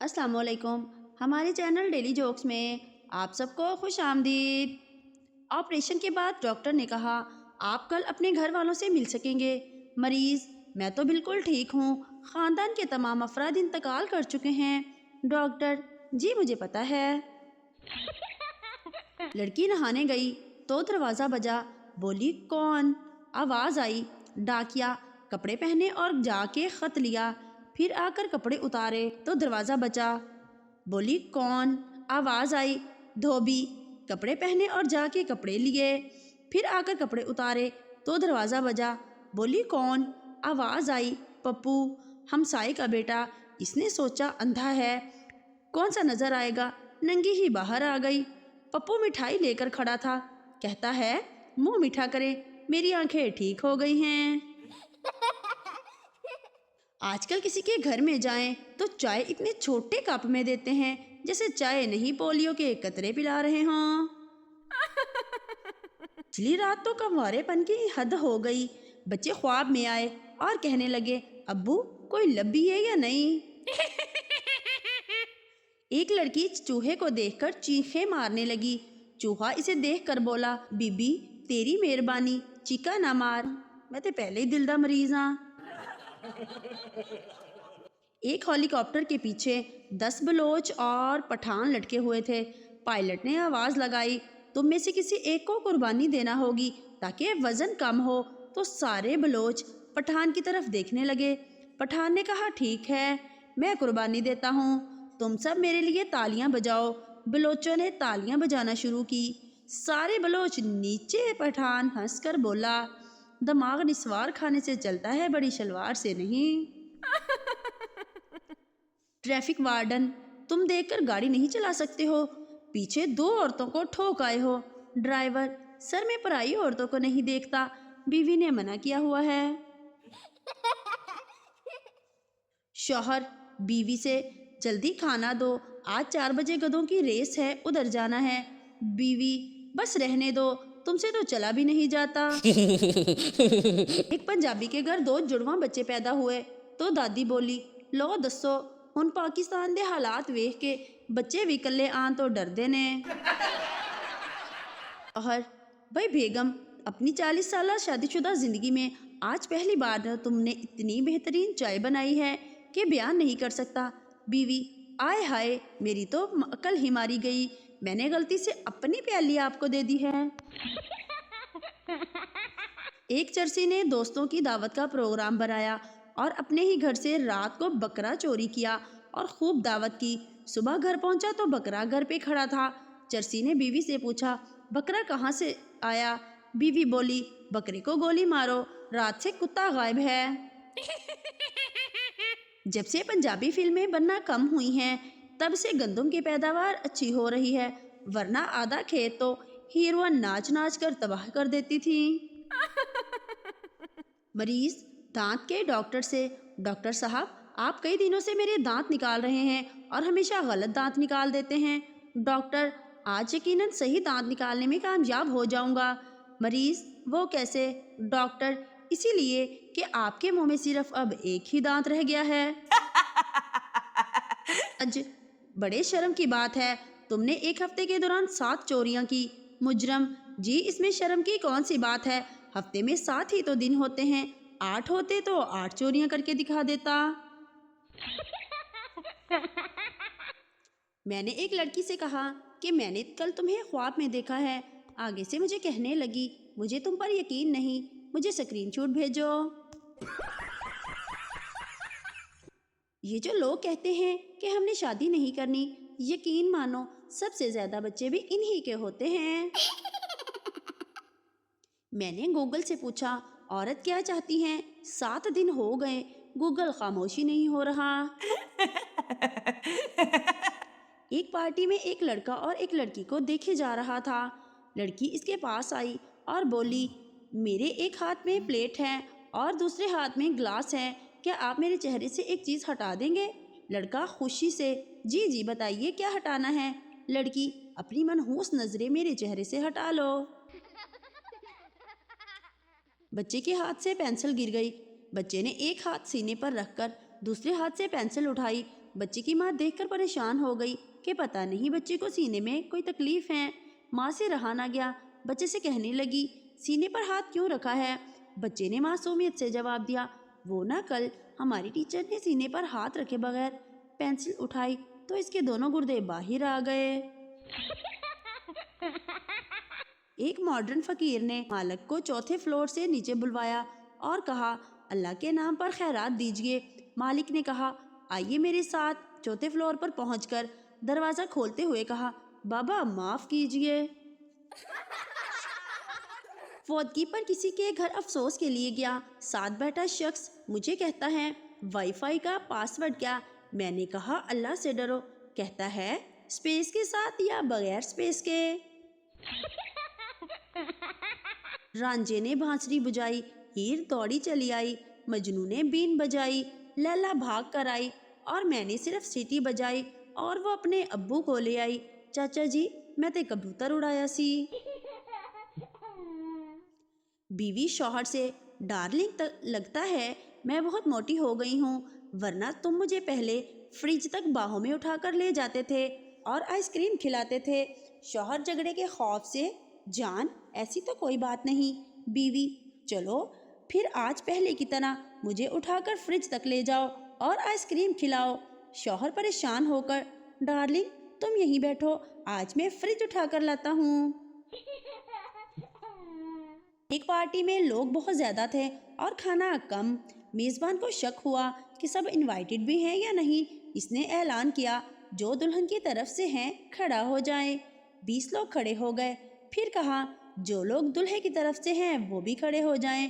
السلام علیکم۔ ہمارے چینل ڈیلی جوکس میں آپ سب کو خوش آمدید۔ آپریشن کے بعد ڈاکٹر نے کہا آپ کل اپنے گھر والوں سے مل سکیں گے۔ مریض: میں تو بالکل ٹھیک ہوں، خاندان کے تمام افراد انتقال کر چکے ہیں۔ ڈاکٹر: جی مجھے پتہ ہے۔ لڑکی نہانے گئی تو دروازہ بجا، بولی کون؟ آواز آئی ڈاکیا۔ کپڑے پہنے اور جا کے خط لیا، پھر آ کر کپڑے اتارے تو دروازہ بجا، بولی کون؟ آواز آئی دھوبی۔ کپڑے پہنے اور جا کے کپڑے لیے، پھر آ کر کپڑے اتارے تو دروازہ بجا، بولی کون؟ آواز آئی پپو، ہمسائے کا بیٹا۔ اس نے سوچا اندھا ہے، کون سا نظر آئے گا، ننگی ہی باہر آ گئی۔ پپو مٹھائی لے کر کھڑا تھا، کہتا ہے منہ میٹھا کرے، میری آنکھیں ٹھیک ہو گئی ہیں۔ آج کل کسی کے گھر میں جائیں تو چائے اتنے چھوٹے کپ میں دیتے ہیں جیسے چائے نہیں پولیو کے قطرے پلا رہے ہوں۔ پچھلی رات تو کنوارے پن کی حد ہو گئی۔ بچے خواب میں آئے اور کہنے لگے ابو کوئی لبی ہے یا نہیں؟ ایک لڑکی چوہے کو دیکھ کر چیخیں مارنے لگی۔ چوہا اسے دیکھ کر بولا بی بی تیری مہربانی، چیخا نہ مار، میں تے پہلے ہی دل دا مریض ہاں۔ ایک ہیلی کاپٹر کے پیچھے 10 بلوچ اور پٹھان لٹکے ہوئے تھے۔ پائلٹ نے آواز لگائی تم میں سے کسی ایک کو قربانی دینا ہوگی تاکہ وزن کم ہو، تو سارے بلوچ پٹھان کی طرف دیکھنے لگے۔ پٹھان نے کہا ٹھیک ہے میں قربانی دیتا ہوں، تم سب میرے لیے تالیاں بجاؤ۔ بلوچوں نے تالیاں بجانا شروع کی، سارے بلوچ نیچے۔ پٹھان ہنس کر بولا دماغ نسوار کھانے سے چلتا ہے، بڑی شلوار سے نہیں۔ ٹریفک وارڈن: تم دیکھ کر گاڑی نہیں چلا سکتے ہو، پیچھے 2 عورتوں کو ٹھوک آئے ہو۔ ڈرائیور: سر میں پرائی عورتوں کو نہیں دیکھتا، بیوی نے منع کیا ہوا ہے۔ شوہر بیوی سے: جلدی کھانا دو، آج 4 بجے گدھوں کی ریس ہے، ادھر جانا ہے۔ بیوی: بس رہنے دو، تم سے تو چلا بھی نہیں جاتا۔ ایک پنجابی کے گھر 2 جڑواں بچے پیدا ہوئے تو دادی بولی لو دسو ہن پاکستان دے حالات ویکھ کے بچے بھی کلے آن تو ڈردے نے۔ شوہر: بھائی بیگم اپنی 40 سالہ شادی شدہ زندگی میں آج پہلی بار تم نے اتنی بہترین چائے بنائی ہے کہ بیان نہیں کر سکتا۔ بیوی: آئے ہائے میری تو عقل ہی ماری گئی، میں نے غلطی سے اپنی پیالی آپ کو دے دی ہے۔ ایک چرسی نے دوستوں کی دعوت کا پروگرام بنایا اور اپنے ہی گھر سے رات کو بکرا چوری کیا اور خوب دعوت کی۔ صبح گھر پہنچا تو بکرا گھر پہ کھڑا تھا۔ چرسی نے بیوی سے پوچھا بکرا کہاں سے آیا؟ بیوی بولی بکرے کو گولی مارو، رات سے کتا غائب ہے۔ جب سے پنجابی فلمیں بننا کم ہوئی ہیں تب سے گندم کی پیداوار اچھی ہو رہی ہے، ورنہ آدھا کھیت تو ہیروئن ناچ ناچ کر تباہ کر دیتی تھی۔ مریض دانت کے ڈاکٹر سے: ڈاکٹر صاحب آپ کئی دنوں سے میرے دانت نکال رہے ہیں اور ہمیشہ غلط دانت نکال دیتے ہیں۔ ڈاکٹر: آج یقیناً صحیح دانت نکالنے میں کامیاب ہو جاؤں گا۔ مریض: وہ کیسے؟ ڈاکٹر: اسی لیے کہ آپ کے منہ میں صرف اب ایک ہی دانت رہ گیا ہے۔ اج بڑے شرم کی بات ہے، تم نے ایک ہفتے کے دوران 7 چوریاں کی۔ مجرم: جی اس میں شرم کی کون سی بات ہے، ہفتے میں 7 ہی تو دن ہوتے ہیں، 8 ہوتے تو 8 چوریاں کر کے دکھا دیتا۔ میں نے ایک لڑکی سے کہا کہ میں نے کل تمہیں خواب میں دیکھا ہے، آگے سے مجھے کہنے لگی مجھے تم پر یقین نہیں، مجھے اسکرین شاٹ بھیجو۔ یہ جو لوگ کہتے ہیں کہ ہم نے شادی نہیں کرنی، یقین مانو سب سے زیادہ بچے بھی انہی کے ہوتے ہیں۔ میں نے گوگل سے پوچھا عورت کیا چاہتی ہیں، 7 دن ہو گئے گوگل خاموشی نہیں ہو رہا۔ ایک پارٹی میں ایک لڑکا اور ایک لڑکی کو دیکھے جا رہا تھا۔ لڑکی اس کے پاس آئی اور بولی میرے ایک ہاتھ میں پلیٹ ہے اور دوسرے ہاتھ میں گلاس ہے، کیا آپ میرے چہرے سے ایک چیز ہٹا دیں گے؟ لڑکا خوشی سے جی جی بتائیے کیا ہٹانا ہے؟ لڑکی اپنی منحوس نظریں میرے چہرے سے ہٹا لو۔ بچے کے ہاتھ سے پینسل گر گئی، بچے نے ایک ہاتھ سینے پر رکھ کر دوسرے ہاتھ سے پینسل اٹھائی بچے کی ماں دیکھ کر پریشان ہو گئی کہ پتہ نہیں بچے کو سینے میں کوئی تکلیف ہے۔ ماں سے رہا نہ گیا، بچے سے کہنے لگی سینے پر ہاتھ کیوں رکھا ہے؟ بچے نے معصومیت سے جواب دیا وہ نہ کل ہماری ٹیچر نے سینے پر ہاتھ رکھے بغیر پینسل اٹھائی تو اس کے دونوں گردے باہر آ گئے۔ ایک ماڈرن فقیر نے مالک کو چوتھے فلور سے نیچے بلوایا اور کہا اللہ کے نام پر خیرات دیجئے۔ مالک نے کہا آئیے میرے ساتھ۔ چوتھے فلور پر پہنچ کر دروازہ کھولتے ہوئے کہا بابا معاف کیجئے۔ فوتگی پر کسی کے گھر افسوس کے لیے گیا، ساتھ بیٹھا شخص مجھے کہتا ہے وائی فائی کا پاس ورڈ کیا؟ میں نے کہا اللہ سے ڈرو۔ کہتا ہے اسپیس کے ساتھ یا بغیر اسپیس کے؟ رانجھے نے بانسری بجائی، ہیر دوڑی چلی آئی، مجنوں نے بین بجائی، لیلا بھاگ کر آئی اور میں نے صرف سیٹی بجائی اور وہ اپنے ابو کو لے آئی۔ چاچا جی میں تے کبوتر اڑایا سی۔ بیوی شوہر سے ڈارلنگ لگتا ہے میں بہت موٹی ہو گئی ہوں، ورنہ تم مجھے پہلے فریج تک باہوں میں اٹھا کر لے جاتے تھے اور آئس کریم کھلاتے تھے۔ شوہر جھگڑے کے خوف سے جان ایسی تو کوئی بات نہیں۔ بیوی چلو پھر آج پہلے کی طرح مجھے اٹھا کر فریج تک لے جاؤ اور آئس کریم کھلاؤ۔ شوہر پریشان ہو کر ڈارلنگ تم یہیں بیٹھو، آج میں فریج اٹھا کر لاتا ہوں۔ ایک پارٹی میں لوگ بہت زیادہ تھے اور کھانا کم۔ میزبان کو شک ہوا کہ سب انوائٹڈ بھی ہیں یا نہیں۔ اس نے اعلان کیا جو دلہن کی طرف سے ہیں کھڑا ہو جائیں۔ 20 لوگ کھڑے ہو گئے۔ پھر کہا جو لوگ دلہے کی طرف سے ہیں وہ بھی کھڑے ہو جائیں۔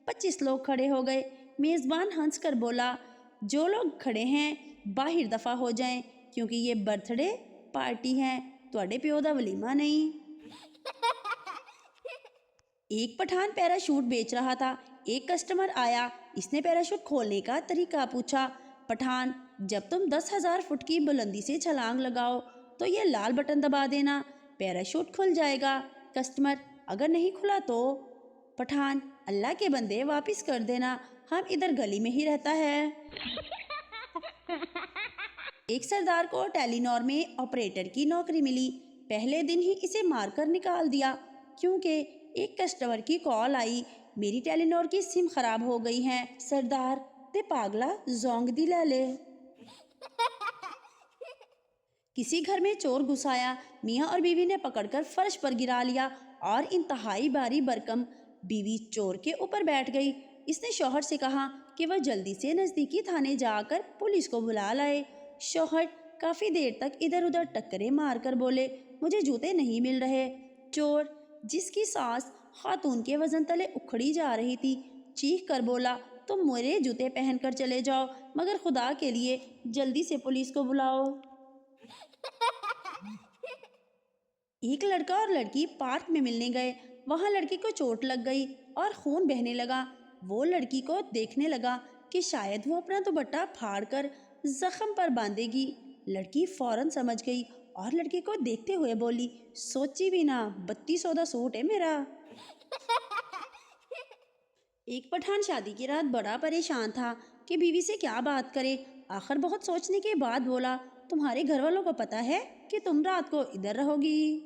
25 لوگ کھڑے ہو گئے۔ میزبان ہنس کر بولا جو لوگ کھڑے ہیں باہر دفع ہو جائیں کیونکہ یہ برتھ ڈے پارٹی ہے، تواڈے پیو دا ولیمہ نہیں۔ ایک پٹھان پیراشوٹ بیچ رہا تھا۔ ایک کسٹمر آیا، اس نے پیراشوٹ کھولنے کا طریقہ پوچھا۔ پٹھان جب تم 10,000 فٹ کی بلندی سے چھلانگ لگاؤ تو یہ لال بٹن دبا دینا، پیراشوٹ کھل جائے گا۔ کسٹمر اگر نہیں کھلا تو؟ پٹھان اللہ کے بندے واپس کر دینا، ہم ادھر گلی میں ہی رہتا ہے۔ ایک سردار کو ٹیلی نار میں آپریٹر کی نوکری ملی۔ پہلے دن ہی اسے مار کر نکال دیا کیونکہ ایک کسٹمر کی کال آئی میری ٹیلی نار کی سم خراب ہو گئی ہے۔ سردار تے پاگلا زونگ دی لے لے۔ کسی گھر میں چور گھس آیا، میاں اور بیوی نے پکڑ کر فرش پر گرا لیا اور انتہائی باری برکم بیوی چور کے اوپر بیٹھ گئی۔ اس نے شوہر سے کہا کہ وہ جلدی سے نزدیکی تھانے جا کر پولیس کو بلا لائے۔ شوہر کافی دیر تک ادھر ادھر ٹکرے مار کر بولے مجھے جوتے نہیں مل رہے۔ چور جس کی سانس خاتون کے وزن تلے اکھڑی جا رہی تھی چیخ کر بولا تم میرے جوتے پہن کر چلے جاؤ مگر خدا کے لیے جلدی سے پولیس کو بلاؤ۔ ایک لڑکا اور لڑکی پارک میں ملنے گئے، وہاں لڑکی کو چوٹ لگ گئی اور خون بہنے لگا۔ وہ لڑکی کو دیکھنے لگا کہ شاید وہ اپنا دوپٹہ پھاڑ کر زخم پر باندھے گی۔ لڑکی فوراً سمجھ گئی اور لڑکی کو دیکھتے ہوئے بولی سوچی بھی نہ 3200 دا سوٹ ہے میرا۔ ایک پٹھان شادی کی رات بڑا پریشان تھا کہ بیوی سے کیا بات کرے۔ آخر بہت سوچنے کے بعد بولا تمہارے گھر والوں کو پتہ ہے کہ تم رات کو ادھر رہو گی؟